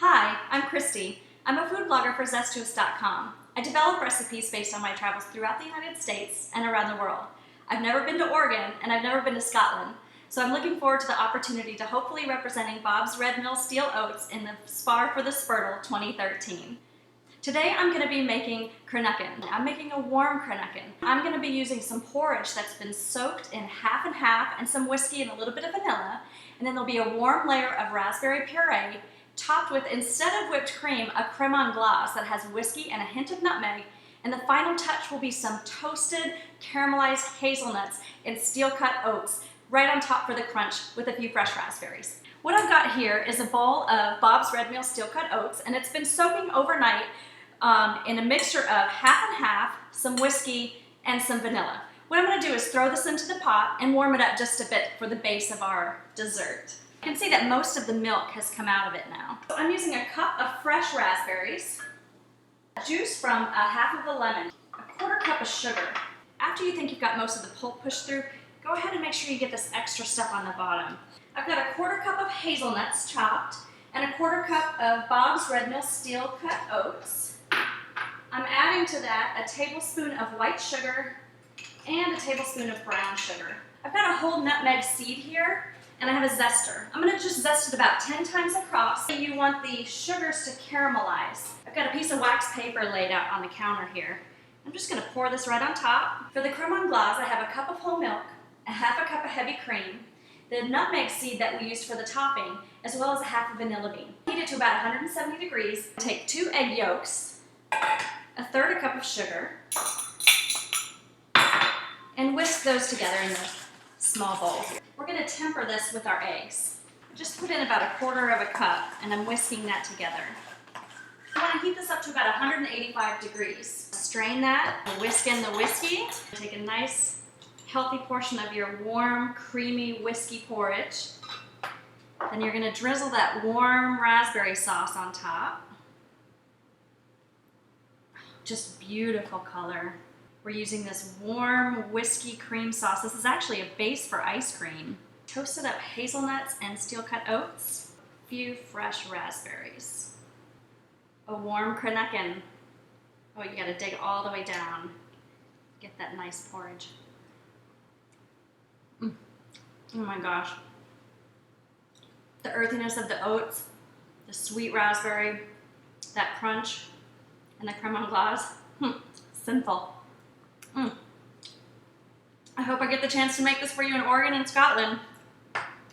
Hi, I'm Christy. I'm a food blogger for Zestuous.com. I develop recipes based on my travels throughout the United States and around the world. I've never been to Oregon and I've never been to Scotland, so I'm looking forward to the opportunity to hopefully representing Bob's Red Mill Steel Oats in the Spar for the Spurtle 2013. Today I'm going to be making Cranachan. I'm making a warm Cranachan. I'm going to be using some porridge that's been soaked in half and half and some whiskey and a little bit of vanilla, and then there'll be a warm layer of raspberry puree topped with, instead of whipped cream, a creme anglaise that has whiskey and a hint of nutmeg, and the final touch will be some toasted caramelized hazelnuts and steel-cut oats right on top for the crunch with a few fresh raspberries. What I've got here is a bowl of Bob's Red Mill steel-cut oats, and it's been soaking overnight in a mixture of half and half, some whiskey, and some vanilla. What I'm going to do is throw this into the pot and warm it up just a bit for the base of our dessert. You can see that most of the milk has come out of it now. So I'm using a cup of fresh raspberries, juice from half of a lemon, a quarter cup of sugar. After you think you've got most of the pulp pushed through, go ahead and make sure you get this extra stuff on the bottom. I've got a quarter cup of hazelnuts chopped and a quarter cup of Bob's Red Mill steel cut oats. I'm adding to that a tablespoon of white sugar and a tablespoon of brown sugar. I've got a whole nutmeg seed here, and I have a zester. I'm going to just zest it about 10 times across. You want the sugars to caramelize. I've got a piece of wax paper laid out on the counter here. I'm just going to pour this right on top. For the creme anglaise, I have a cup of whole milk, a half a cup of heavy cream, the nutmeg seed that we used for the topping, as well as a half a vanilla bean. Heat it to about 170 degrees. Take 2 egg yolks, a third a cup of sugar, and whisk those together in the small bowl. We're going to temper this with our eggs. Just put in about a quarter of a cup, and I'm whisking that together. I want to heat this up to about 185 degrees. Strain that, whisk in the whiskey. Take a nice, healthy portion of your warm, creamy whiskey porridge. Then you're going to drizzle that warm raspberry sauce on top. Just beautiful color. We're using this warm whiskey cream sauce. This is actually a base for ice cream. Toasted up hazelnuts and steel-cut oats. A few fresh raspberries. A warm Cranachan. Oh, you gotta dig all the way down. Get that nice porridge. Oh my gosh. The earthiness of the oats, the sweet raspberry, that crunch, and the creme anglaise. Sinful. I hope I get the chance to make this for you in Oregon and Scotland.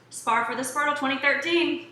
Spar for the Spurtle 2013.